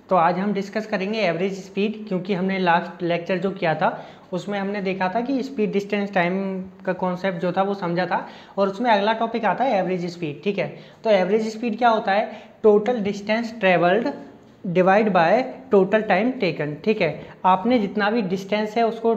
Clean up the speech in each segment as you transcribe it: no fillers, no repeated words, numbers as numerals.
तो आज हम डिस्कस करेंगे एवरेज स्पीड, क्योंकि हमने लास्ट लेक्चर जो किया था उसमें हमने देखा था कि स्पीड डिस्टेंस टाइम का कॉन्सेप्ट जो था वो समझा था, और उसमें अगला टॉपिक आता है एवरेज स्पीड। ठीक है, तो एवरेज स्पीड क्या होता है? Total distance travelled divide by total time taken. ठीक है, आपने जितना भी डिस्टेंस है उसको,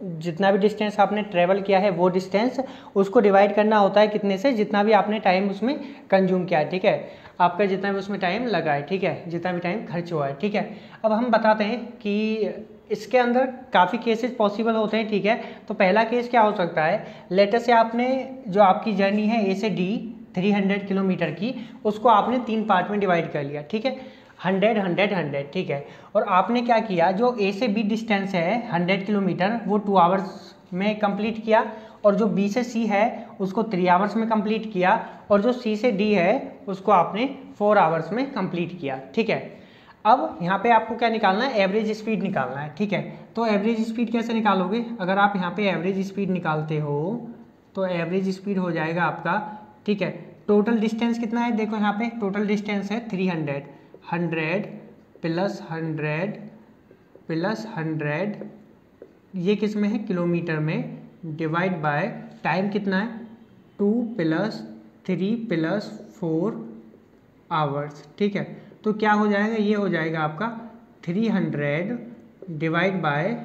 जितना भी डिस्टेंस आपने ट्रेवल किया है वो डिस्टेंस उसको डिवाइड करना होता है कितने से? जितना भी आपने टाइम उसमें कंज्यूम किया है। ठीक है, आपका जितना भी उसमें टाइम लगा है, ठीक है, जितना भी टाइम खर्च हुआ है। ठीक है, अब हम बताते हैं कि इसके अंदर काफ़ी केसेस पॉसिबल होते हैं। ठीक है, तो पहला केस क्या हो सकता है? लेटर से आपने जो आपकी जर्नी है ए से डी 300 किलोमीटर की, उसको आपने 3 पार्ट में डिवाइड कर लिया। ठीक है, 100 100 100। ठीक है, और आपने क्या किया, जो ए से बी डिस्टेंस है 100 किलोमीटर वो 2 आवर्स में कंप्लीट किया, और जो बी से सी है उसको 3 आवर्स में कंप्लीट किया, और जो सी से डी है उसको आपने 4 आवर्स में कंप्लीट किया। ठीक है, अब यहाँ पे आपको क्या निकालना है? एवरेज स्पीड निकालना है। ठीक है, तो एवरेज स्पीड कैसे निकालोगे? अगर आप यहाँ पे एवरेज स्पीड निकालते हो तो एवरेज स्पीड हो जाएगा आपका, ठीक है, टोटल डिस्टेंस कितना है? देखो यहाँ पे टोटल डिस्टेंस है 300, 100 प्लस 100 प्लस 100, ये किस में है? किलोमीटर में, डिवाइड बाय टाइम कितना है? 2 प्लस 3 प्लस 4 आवर्स। ठीक है, तो क्या हो जाएगा? ये हो जाएगा आपका 300 divide by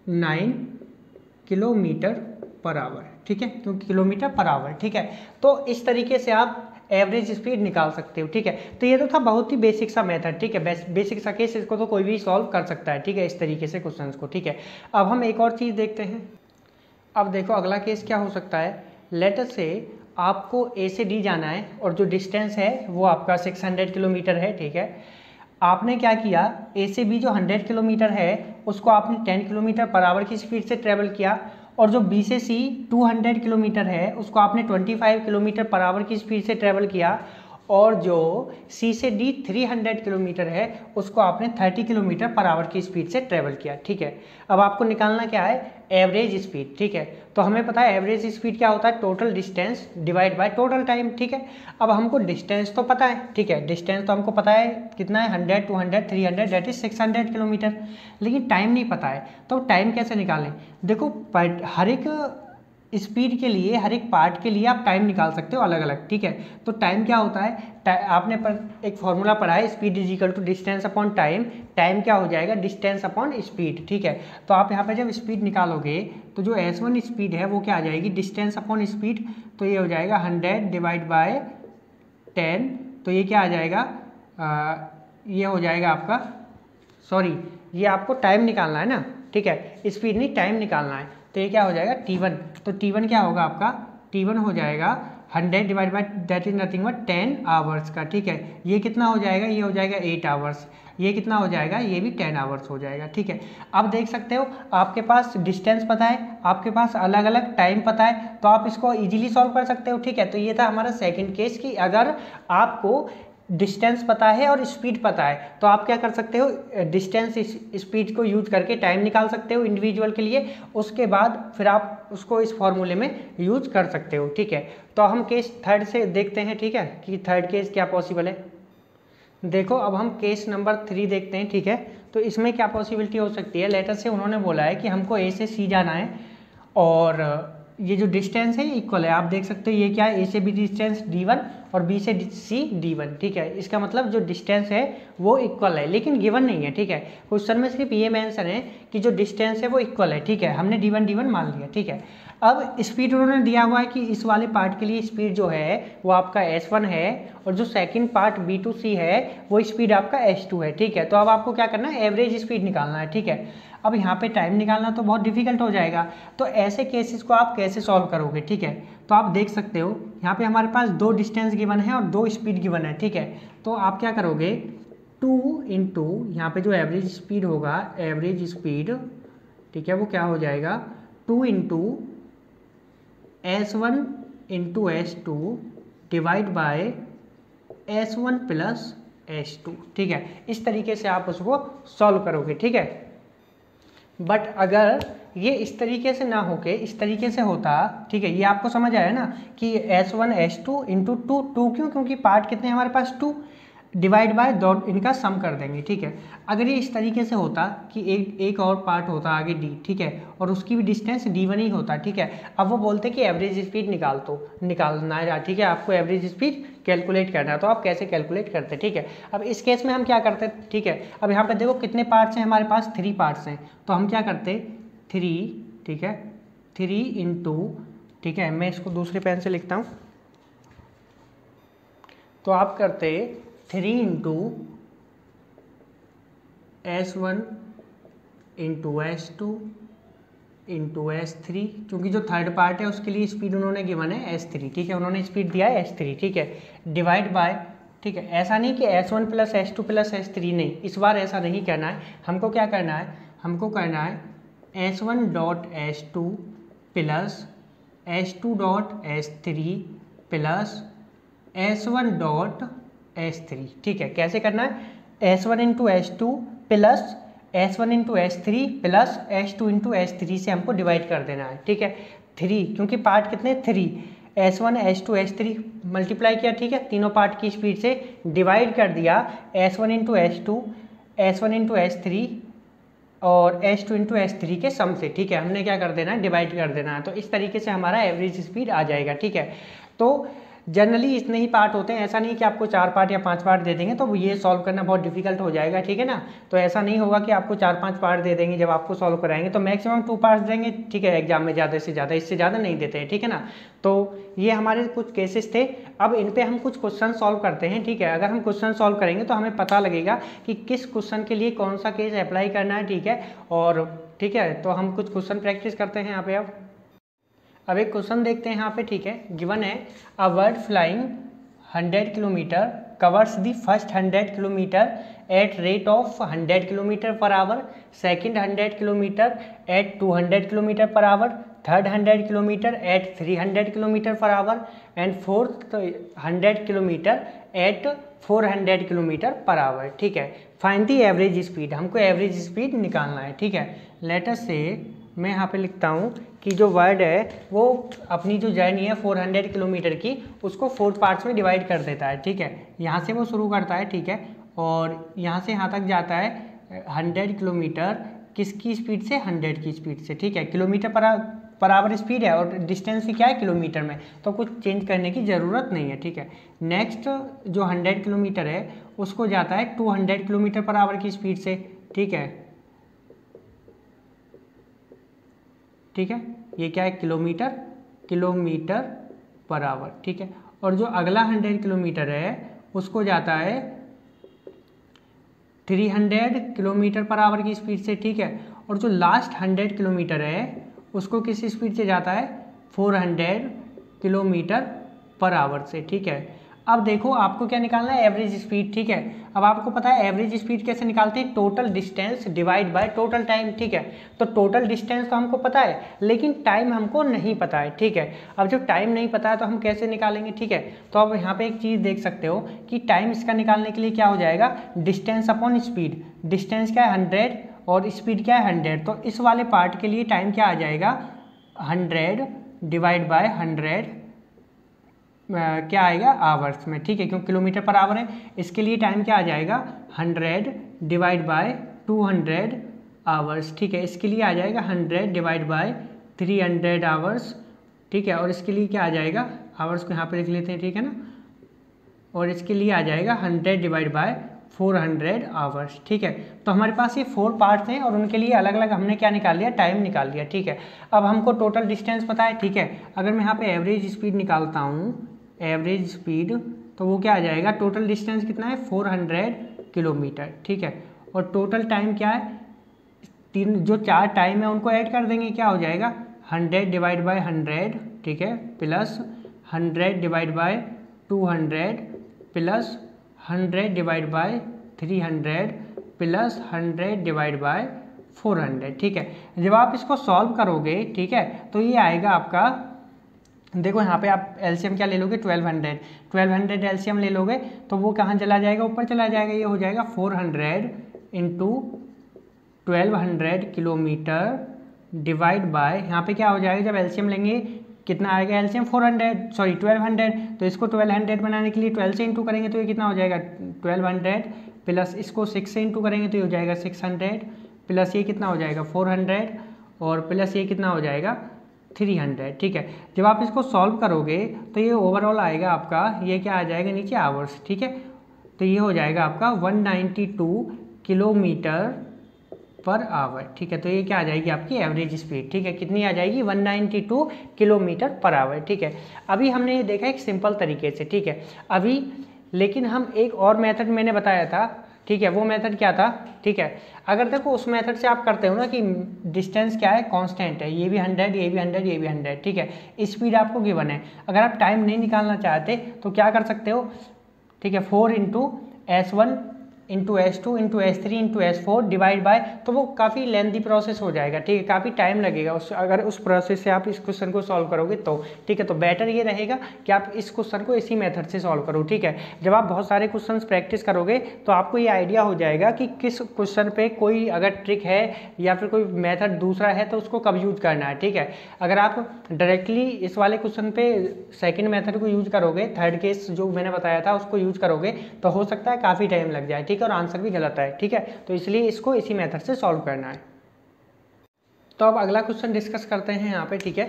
9 kilometre per hour. ठीक है, क्योंकि किलोमीटर पर आवर। ठीक है, तो इस तरीके से आप एवरेज स्पीड निकाल सकते हो। ठीक है, तो ये तो था बहुत ही बेसिक सा मेथड। ठीक है, बेसिक सा केस, इसको तो कोई भी सॉल्व कर सकता है। ठीक है, इस तरीके से क्वेश्चंस को। ठीक है, अब हम एक और चीज़ देखते हैं। अब देखो अगला केस क्या हो सकता है? लेटर से आपको ए से डी जाना है, और जो डिस्टेंस है वो आपका 600 किलोमीटर है। ठीक है, आपने क्या किया, ए से बी जो 100 किलोमीटर है उसको आपने 10 किलोमीटर पर आवर की स्पीड से ट्रेवल किया, और जो बी से सी 200 किलोमीटर है उसको आपने 25 किलोमीटर पर आवर की स्पीड से ट्रेवल किया, और जो सी से डी 300 किलोमीटर है उसको आपने 30 किलोमीटर पर आवर की स्पीड से ट्रेवल किया। ठीक है, अब आपको निकालना क्या है? Average speed. ठीक है, तो हमें पता है एवरेज स्पीड क्या होता है? Total distance divide by total time. ठीक है, अब हमको डिस्टेंस तो पता है। ठीक है, डिस्टेंस तो हमको पता है कितना है? 100 200 300 दैट इज 600 किलोमीटर, लेकिन टाइम नहीं पता है। तो टाइम कैसे निकालें? देखो हर एक स्पीड के लिए, हर एक पार्ट के लिए आप टाइम निकाल सकते हो अलग अलग। ठीक है, तो टाइम क्या होता है? आपने एक फॉर्मूला पढ़ा है, speed is equal to distance upon time. Time क्या हो जाएगा? Distance upon speed. ठीक है, तो आप यहाँ पे जब स्पीड निकालोगे तो जो S1 स्पीड है वो क्या आ जाएगी? डिस्टेंस अपॉन स्पीड, तो ये हो जाएगा 100 डिवाइड बाय 10, तो ये क्या आ जाएगा? ये हो जाएगा आपका, सॉरी, ये आपको टाइम निकालना है ना। ठीक है, स्पीड नहीं, टाइम निकालना है, तो ये क्या हो जाएगा? T1। तो T1 क्या होगा आपका? T1 हो जाएगा 100 divide by that is nothing but 10 hours का। ठीक है, ये कितना हो जाएगा? ये हो जाएगा 8 आवर्स। ये कितना हो जाएगा? ये भी 10 आवर्स हो जाएगा। ठीक है, अब देख सकते हो आपके पास डिस्टेंस पता है, आपके पास अलग अलग टाइम पता है, तो आप इसको इजीली सॉल्व कर सकते हो। ठीक है, तो ये था हमारा सेकंड केस कि अगर आपको डिस्टेंस पता है और स्पीड पता है तो आप क्या कर सकते हो? डिस्टेंस स्पीड को यूज करके टाइम निकाल सकते हो इंडिविजुअल के लिए, उसके बाद फिर आप उसको इस फॉर्मूले में यूज कर सकते हो। ठीक है, तो हम केस थर्ड से देखते हैं। ठीक है, कि थर्ड केस क्या पॉसिबल है। देखो अब हम केस नंबर 3 देखते हैं। ठीक है, तो इसमें क्या पॉसिबिलिटी हो सकती है? लेटर से उन्होंने बोला है कि हमको ए से सी जाना है, और ये जो डिस्टेंस है इक्वल है। आप देख सकते हो ये क्या है? ए से बी डिस्टेंस D1 और बी से सी D1। ठीक है, इसका मतलब जो डिस्टेंस है वो इक्वल है, लेकिन गिवन नहीं है। ठीक है, क्वेश्चन में सिर्फ ये मेंशन है कि जो डिस्टेंस है वो इक्वल है। ठीक है, हमने D1 मान लिया। ठीक है, अब स्पीड उन्होंने दिया हुआ है कि इस वाले पार्ट के लिए स्पीड जो है वो आपका S1 है, और जो second part B to C है वो स्पीड आपका S2 है। ठीक है, तो अब आपको क्या करना है? एवरेज स्पीड निकालना है। ठीक है, अब यहाँ पे टाइम निकालना तो बहुत डिफिकल्ट हो जाएगा, तो ऐसे केसेस को आप कैसे सॉल्व करोगे? ठीक है, तो आप देख सकते हो यहाँ पे हमारे पास 2 डिस्टेंस गिवन है और 2 स्पीड गिवन है। ठीक है, तो आप क्या करोगे? 2 इंटू यहाँ पे जो एवरेज स्पीड होगा, एवरेज स्पीड, ठीक है, वो क्या हो जाएगा? 2 into S1 into S2 divide by S1 plus S2। ठीक है, इस तरीके से आप उसको सॉल्व करोगे। ठीक है, बट अगर ये इस तरीके से ना होके इस तरीके से होता, ठीक है, ये आपको समझ आया ना कि S1 S2 इंटू 2 क्यों? क्योंकि पार्ट कितने हमारे पास 2। डिवाइड बाय डॉट इनका सम कर देंगे, ठीक है। अगर ये इस तरीके से होता कि एक और पार्ट होता आगे डी, ठीक है, और उसकी भी डिस्टेंस d1 ही होता, ठीक है। अब वो बोलते कि एवरेज स्पीड निकालना है, ठीक है, आपको एवरेज स्पीड कैलकुलेट करना है, तो आप कैसे कैलकुलेट करते हैं, ठीक है। अब इस केस में हम क्या करते हैं, ठीक है। अब यहाँ पे देखो कितने पार्ट्स हैं हमारे पास, 3 पार्ट्स हैं, तो हम क्या करते 3, ठीक है, 3 इंटू, ठीक है, मैं इसको दूसरे पेन से लिखता हूँ, तो आप करते 3 into S1 into S2 into S3, क्योंकि जो थर्ड पार्ट है उसके लिए स्पीड उन्होंने गिवन है S3, ठीक है, उन्होंने स्पीड दिया है S3, ठीक है, डिवाइड बाय, ठीक है। ऐसा नहीं कि S1 plus S2 plus S3, नहीं, इस बार ऐसा नहीं करना है, हमको क्या करना है, हमको करना है S1 dot S2 plus S2 dot S3 plus S1 dot S3, ठीक है। कैसे करना है, S1 into S2 plus S1 into S3 plus S2 into S3 से हमको डिवाइड कर देना है, ठीक है। 3, क्योंकि पार्ट कितने 3, S1 S2 S3 मल्टीप्लाई किया, ठीक है, तीनों पार्ट की स्पीड से डिवाइड कर दिया S1 into S2, S1 into S3 और S2 इंटू S3 के सम से, ठीक है। हमने क्या कर देना है, डिवाइड कर देना है, तो इस तरीके से हमारा एवरेज स्पीड आ जाएगा, ठीक है। तो जनरली इतने ही पार्ट होते हैं, ऐसा नहीं कि आपको 4 पार्ट या 5 पार्ट दे देंगे तो ये सॉल्व करना बहुत डिफिकल्ट हो जाएगा, ठीक है ना। तो ऐसा नहीं होगा कि आपको 4-5 पार्ट दे देंगे जब आपको सॉल्व कराएंगे, तो मैक्सिमम 2 पार्ट्स देंगे, ठीक है, एग्जाम में ज़्यादा से ज़्यादा, इससे ज़्यादा नहीं देते हैं, ठीक है ना। तो ये हमारे कुछ केसेस थे। अब इन पर हम कुछ क्वेश्चन सॉल्व करते हैं, ठीक है। अगर हम क्वेश्चन सॉल्व करेंगे तो हमें पता लगेगा कि किस क्वेश्चन के लिए कौन सा केस अप्लाई करना है, ठीक है। और ठीक है, तो हम कुछ क्वेश्चन प्रैक्टिस करते हैं यहाँ पे। अब एक क्वेश्चन देखते हैं यहाँ पे, ठीक है। गिवन है a bird flying 100 kilometre covers the first 100 kilometer at rate of 100 kilometer per hour, second 100 kilometer at 200 kilometer per hour, third 100 kilometer at 300 kilometer per hour and fourth 100 kilometer at 400 kilometer per hour, ठीक है। Find the average speed, हमको average speed निकालना है, ठीक है। Let us से मैं यहाँ पे लिखता हूँ कि जो वर्ड है वो अपनी जो जर्नी है 400 किलोमीटर की, उसको 4 पार्ट्स में डिवाइड कर देता है, ठीक है। यहाँ से वो शुरू करता है, ठीक है, और यहाँ से यहाँ तक जाता है 100 किलोमीटर किसकी स्पीड से, 100 की स्पीड से, ठीक है। किलोमीटर पर आवर स्पीड है और डिस्टेंस भी क्या है, किलोमीटर में, तो कुछ चेंज करने की ज़रूरत नहीं है, ठीक है। नेक्स्ट जो 100 किलोमीटर है उसको जाता है 200 किलोमीटर पर आवर की स्पीड से, ठीक है, ठीक है। ये क्या है, किलोमीटर पर आवर, ठीक है। और जो अगला 100 किलोमीटर है उसको जाता है 300 किलोमीटर पर आवर की स्पीड से, ठीक है। और जो लास्ट 100 किलोमीटर है उसको किस स्पीड से जाता है, 400 किलोमीटर पर आवर से, ठीक है। अब देखो आपको क्या निकालना है, एवरेज स्पीड, ठीक है। अब आपको पता है एवरेज स्पीड कैसे निकालते हैं, total distance divide by total time, ठीक है। तो टोटल डिस्टेंस तो हमको पता है लेकिन टाइम हमको नहीं पता है, ठीक है। अब जब टाइम नहीं पता है तो हम कैसे निकालेंगे, ठीक है। तो अब यहाँ पे एक चीज़ देख सकते हो कि टाइम इसका निकालने के लिए क्या हो जाएगा, डिस्टेंस अपॉन स्पीड। डिस्टेंस क्या है 100 और स्पीड क्या है 100, तो इस वाले पार्ट के लिए टाइम क्या आ जाएगा, 100 डिवाइड बाय 100 क्या आएगा, आवर्स में, ठीक है, क्योंकि किलोमीटर पर आवर है। इसके लिए टाइम क्या आ जाएगा, 100 डिवाइड बाय 200 आवर्स, ठीक है। इसके लिए आ जाएगा 100 डिवाइड बाय 300 आवर्स, ठीक है। और इसके लिए क्या आ जाएगा, आवर्स को यहाँ पे लिख लेते हैं, ठीक है ना। और इसके लिए आ जाएगा 100 डिवाइड बाय 400 आवर्स, ठीक है। तो हमारे पास ये 4 पार्ट्स हैं और उनके लिए अलग अलग हमने क्या निकाल लिया, टाइम निकाल लिया, ठीक है। अब हमको टोटल डिस्टेंस पता है, ठीक है। अगर मैं यहाँ पे एवरेज स्पीड निकालता हूँ, एवरेज स्पीड, तो वो क्या आ जाएगा, टोटल डिस्टेंस कितना है 400 किलोमीटर, ठीक है। और टोटल टाइम क्या है, जो 4 टाइम है उनको ऐड कर देंगे, क्या हो जाएगा 100 डिवाइड बाय 100, ठीक है, plus 100 divide by 200 plus 100 divide by 300 plus 100 divide by 400, ठीक है। जब आप इसको सॉल्व करोगे, ठीक है, तो ये आएगा आपका, देखो यहाँ पे आप एलसीएम क्या ले लोगे, 1200 एलसीएम ले लोगे तो वो कहाँ चला जाएगा, ऊपर चला जाएगा। ये हो जाएगा 400 इंटू 1200 किलोमीटर डिवाइड बाय, यहाँ पे क्या हो जाएगा, जब एलसीएम लेंगे कितना आएगा एलसीएम 1200, तो इसको 1200 बनाने के लिए 12 से इंटू करेंगे तो ये कितना हो जाएगा 1200, प्लस इसको 6 से इंटू करेंगे तो ये हो जाएगा 600, प्लस ये कितना हो जाएगा 400, और प्लस ये कितना हो जाएगा 300। ठीक है, जब आप इसको सॉल्व करोगे तो ये ओवरऑल आएगा आपका, ये क्या आ जाएगा नीचे आवर्स। ठीक है, तो ये हो जाएगा आपका 192 किलोमीटर पर आवर। ठीक है, तो ये क्या आ जाएगी आपकी एवरेज स्पीड। ठीक है, कितनी आ जाएगी 192 किलोमीटर पर आवर। ठीक है, अभी हमने ये देखा एक सिंपल तरीके से। ठीक है, अभी लेकिन हम एक और मेथड मैंने बताया था। ठीक है, वो मेथड क्या था? ठीक है, अगर देखो उस मेथड से आप करते हो ना कि डिस्टेंस क्या है, कांस्टेंट है, ये भी 100, ये भी 100, ये भी 100। ठीक है, स्पीड आपको गिवन है। अगर आप टाइम नहीं निकालना चाहते तो क्या कर सकते हो? ठीक है, 4 into S1 into S2 into S3 into S4 divide by, तो वो काफ़ी लेंथी प्रोसेस हो जाएगा। ठीक है, काफ़ी टाइम लगेगा अगर उस प्रोसेस से आप इस क्वेश्चन को सॉल्व करोगे तो। ठीक है, तो बेटर ये रहेगा कि आप इस क्वेश्चन को इसी मेथड से सॉल्व करो। ठीक है, जब आप बहुत सारे क्वेश्चन प्रैक्टिस करोगे तो आपको ये आइडिया हो जाएगा कि किस क्वेश्चन पे कोई अगर ट्रिक है या फिर कोई मेथड दूसरा है तो उसको कब यूज करना है। ठीक है, अगर आप डायरेक्टली इस वाले क्वेश्चन पे सेकेंड मेथड को यूज करोगे, थर्ड केस जो मैंने बताया था उसको यूज करोगे, तो हो सकता है काफ़ी टाइम लग जाए। ठीक है, और आंसर भी गलत है। ठीक है, तो इसलिए इसको इसी मेथड से सॉल्व करना है। तो अब अगला क्वेश्चन डिस्कस करते हैं यहाँ पे। ठीक है,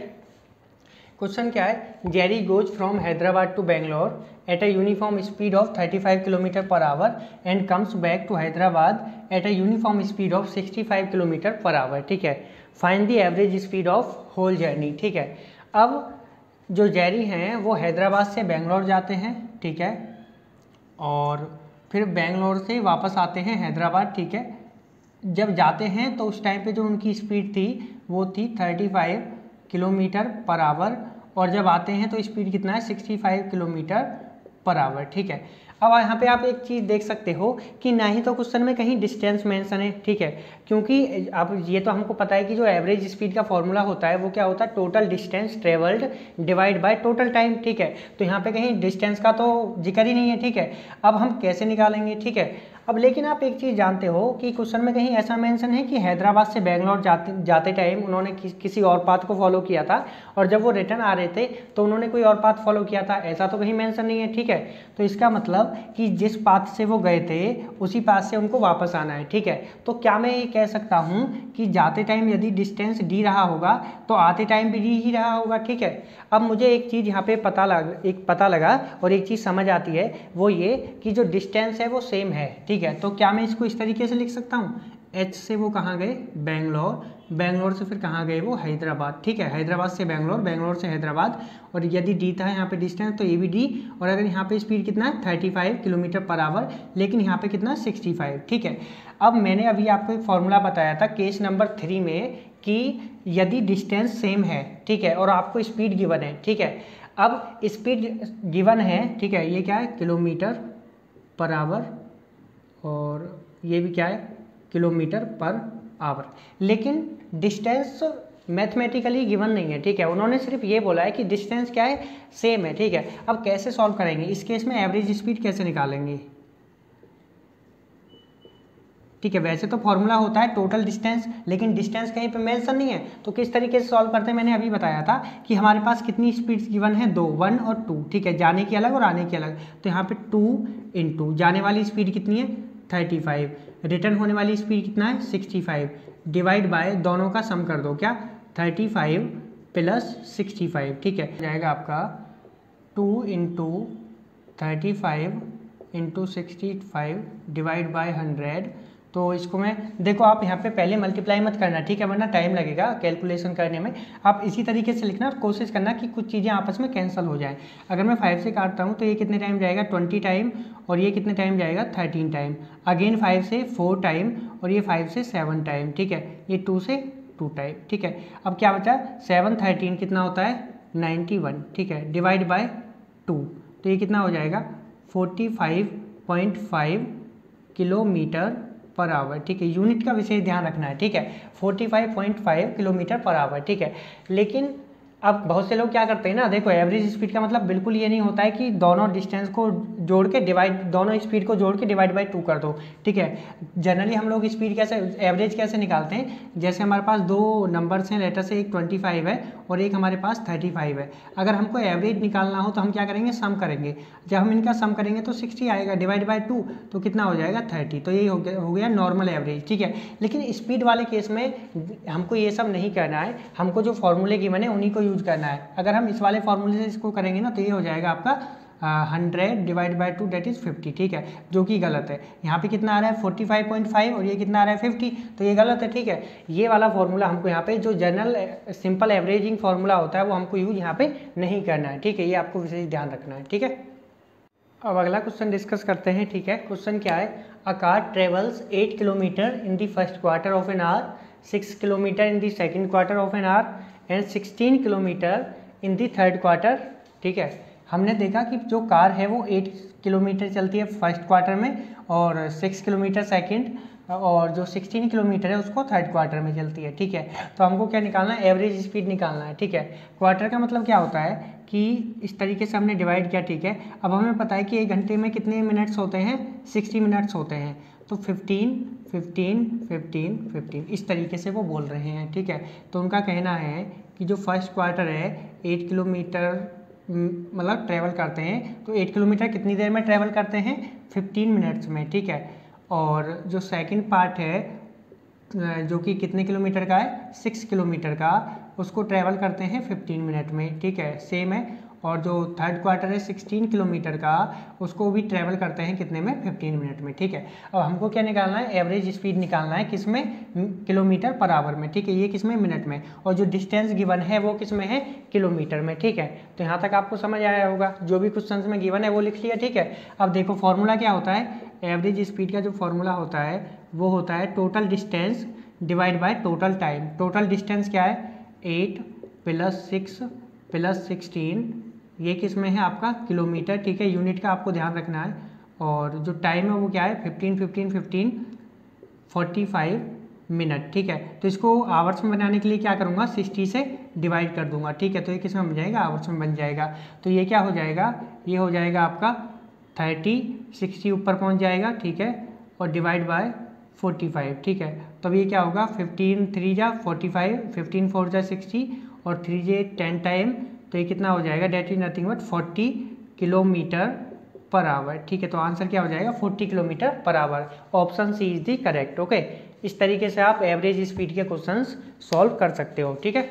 क्वेश्चन क्या है? Jerry goes from Hyderabad to Bangalore at a uniform speed of 35 kilometre per hour and comes back to Hyderabad at a uniform speed of 65 kilometre per hour. ठीक है, find the average speed of whole journey. ठीक है, अब जो Jerry हैं वो हैदराबाद से बेंगलोर जाते हैं। ठीक है, और फिर बेंगलोर से वापस आते हैं हैदराबाद। ठीक है, जब जाते हैं तो उस टाइम पे जो उनकी स्पीड थी वो थी 35 किलोमीटर पर आवर, और जब आते हैं तो स्पीड कितना है 65 किलोमीटर पर आवर। ठीक है, अब यहाँ पे आप एक चीज़ देख सकते हो कि ना ही तो क्वेश्चन में कहीं डिस्टेंस मेंशन है। ठीक है, क्योंकि अब ये तो हमको पता है कि जो एवरेज स्पीड का फॉर्मूला होता है वो क्या होता है? Total distance travelled divide by total time. ठीक है, तो यहाँ पे कहीं डिस्टेंस का तो जिक्र ही नहीं है। ठीक है, अब हम कैसे निकालेंगे? ठीक है, अब लेकिन आप एक चीज़ जानते हो कि क्वेश्चन में कहीं ऐसा मेंशन है कि हैदराबाद से बेंगलोर जाते टाइम उन्होंने किसी और पाथ को फॉलो किया था, और जब वो रिटर्न आ रहे थे तो उन्होंने कोई और पाथ फॉलो किया था, ऐसा तो कहीं मेंशन नहीं है। ठीक है, तो इसका मतलब कि जिस पाथ से वो गए थे उसी पाथ से उनको वापस आना है। ठीक है, तो क्या मैं ये कह सकता हूँ कि जाते टाइम यदि डिस्टेंस डी रहा होगा तो आते टाइम भी डी ही रहा होगा। ठीक है, अब मुझे एक चीज़ यहाँ पे पता लगा और एक चीज़ समझ आती है, वो ये कि जो डिस्टेंस है वो सेम है। ठीक है, तो क्या मैं इसको इस तरीके से लिख सकता हूँ? एच से वो कहाँ गए? बेंगलोर, बेंगलोर से फिर कहाँ गए? वो हैदराबाद। ठीक है, हैदराबाद से बेंगलोर, बेंगलोर से हैदराबाद, और यदि डी था यहाँ पे डिस्टेंस तो ये भी डी, और अगर यहाँ पे स्पीड कितना है 35 किलोमीटर पर आवर, लेकिन यहाँ पे कितना 65। ठीक है, अब मैंने अभी आपको एक फॉर्मूला बताया था केस नंबर 3 में कि यदि डिस्टेंस सेम है, ठीक है, और आपको स्पीड गिवन है। ठीक है, अब स्पीड गिवन है, ठीक है, ये क्या है? किलोमीटर पर आवर, और ये भी क्या है? किलोमीटर पर आवर, लेकिन डिस्टेंस मैथमेटिकली गिवन नहीं है। ठीक है, उन्होंने सिर्फ ये बोला है कि डिस्टेंस क्या है? सेम है। ठीक है, अब कैसे सॉल्व करेंगे इस केस में? एवरेज स्पीड कैसे निकालेंगे? ठीक है, वैसे तो फॉर्मूला होता है टोटल डिस्टेंस, लेकिन डिस्टेंस कहीं पे मेंशन नहीं है, तो किस तरीके से सॉल्व करते हैं? मैंने अभी बताया था कि हमारे पास कितनी स्पीड्स गिवन है? 2, 1 और 2। ठीक है, जाने की अलग और आने की अलग, तो यहाँ पे 2 इंटू जाने वाली स्पीड कितनी है? 35, रिटर्न होने वाली स्पीड कितना है? 65, डिवाइड बाय दोनों का सम कर दो, क्या? 35 प्लस 65। ठीक है, जाएगा आपका 2 इंटू 35 इंटू 65 डिवाइड बाय 100। तो इसको मैं देखो, आप यहाँ पे पहले मल्टीप्लाई मत करना, ठीक है, वरना टाइम लगेगा कैलकुलेशन करने में। आप इसी तरीके से लिखना, कोशिश करना कि कुछ चीज़ें आपस में कैंसिल हो जाए। अगर मैं 5 से काटता हूँ तो ये कितने टाइम जाएगा? 20 टाइम, और ये कितने टाइम जाएगा? 13 टाइम। अगेन 5 से 4 टाइम, और ये 5 से 7 टाइम। ठीक है, ये 2 से 2 टाइम। ठीक है, अब क्या बचा? 7 13 कितना होता है? 91। ठीक है, डिवाइड बाय 2, तो ये कितना हो जाएगा? 45.5 किलोमीटर पर आवर। ठीक है, यूनिट का विशेष ध्यान रखना है। ठीक है, 45.5 किलोमीटर पर आवर। ठीक है, लेकिन अब बहुत से लोग क्या करते हैं ना, देखो एवरेज स्पीड का मतलब बिल्कुल ये नहीं होता है कि दोनों डिस्टेंस को जोड़ के दोनों स्पीड को जोड़ के डिवाइड बाय 2 कर दो। ठीक है, जनरली हम लोग स्पीड कैसे, एवरेज कैसे निकालते हैं? जैसे हमारे पास 2 नंबर्स हैं, लेटर से एक 25 है और एक हमारे पास 35 है। अगर हमको एवरेज निकालना हो तो हम क्या करेंगे, सम करेंगे। जब हम इनका सम करेंगे तो 60 आएगा, डिवाइड बाय 2 तो कितना हो जाएगा 30। तो ये हो गया नॉर्मल एवरेज, ठीक है। लेकिन स्पीड वाले केस में हमको ये सब नहीं करना है, हमको जो फॉर्मूले गिवन है उन्हीं को यूज करना है। अगर हम इस वाले फॉर्मूले से इसको करेंगे ना तो ये हो जाएगा आपका 100 डिवाइड बाई 2 दैट इज़ 50, ठीक है, जो कि गलत है। यहाँ पे कितना आ रहा है 45.5 और ये कितना आ रहा है 50, तो ये गलत है, ठीक है। ये वाला फॉर्मूला हमको यहाँ पे जो जनरल सिंपल एवरेजिंग फार्मूला होता है वो हमको यूज यहाँ पे नहीं करना है, ठीक है। ये आपको विशेष ध्यान रखना है, ठीक है। अब अगला क्वेश्चन डिस्कस करते हैं, ठीक है। क्वेश्चन क्या है, a car travels 8 kilometre in the first quarter of an hour, 6 kilometre in the second quarter of an hour and 16 kilometre in the third quarter, ठीक है। हमने देखा कि जो कार है वो 8 किलोमीटर चलती है फर्स्ट क्वार्टर में और 6 किलोमीटर सेकंड, और जो 16 किलोमीटर है उसको थर्ड क्वार्टर में चलती है, ठीक है। तो हमको क्या निकालना है, एवरेज स्पीड निकालना है, ठीक है। क्वार्टर का मतलब क्या होता है कि इस तरीके से हमने डिवाइड किया, ठीक है। अब हमें पता है कि 1 घंटे में कितने मिनट्स होते हैं, 60 मिनट्स होते हैं। तो 15, 15, 15, 15 इस तरीके से वो बोल रहे हैं, ठीक है। तो उनका कहना है कि जो फर्स्ट क्वार्टर है 8 किलोमीटर मतलब ट्रैवल करते हैं, तो 8 किलोमीटर कितनी देर में ट्रैवल करते हैं, 15 मिनट्स में, ठीक है। और जो सेकंड पार्ट है जो कि कितने किलोमीटर का है, 6 किलोमीटर का, उसको ट्रैवल करते हैं 15 मिनट में, ठीक है, सेम है। और जो थर्ड क्वार्टर है 16 किलोमीटर का, उसको भी ट्रैवल करते हैं कितने में, 15 मिनट में, ठीक है। अब हमको क्या निकालना है, एवरेज स्पीड निकालना है, किसमें, किलोमीटर पर आवर में, ठीक है। ये किसमें, मिनट में, और जो डिस्टेंस गिवन है वो किसमें है, किलोमीटर में, ठीक है। तो यहाँ तक आपको समझ आया होगा, जो भी क्वेश्चन में गिवन है वो लिख लिया, ठीक है। अब देखो फॉर्मूला क्या होता है, एवरेज स्पीड का जो फॉर्मूला होता है वो होता है total distance divide by total time. Total distance क्या है, 8 + 6 + 16, ये किस में है आपका, किलोमीटर, ठीक है। यूनिट का आपको ध्यान रखना है। और जो टाइम है वो क्या है, 15, 15, 15, 45 मिनट, ठीक है। तो इसको आवर्स में बनाने के लिए क्या करूँगा, 60 से डिवाइड कर दूंगा, ठीक है। तो ये किस में बन जाएगा, आवर्स में बन जाएगा। तो ये क्या हो जाएगा, ये हो जाएगा आपका 30, 60 ऊपर पहुँच जाएगा, ठीक है, और डिवाइड बाय 45, ठीक है। तब ये क्या होगा, 15 3 जा 45, 15 4 जा 60 और 3 जे 10 टाइम, तो ये कितना हो जाएगा, that is nothing but 40 kilometre per hour, ठीक है। तो आंसर क्या हो जाएगा, 40 kilometre per hour. Option C is the correct, okay. इस तरीके से आप एवरेज स्पीड के क्वेश्चंस सॉल्व कर सकते हो, ठीक है।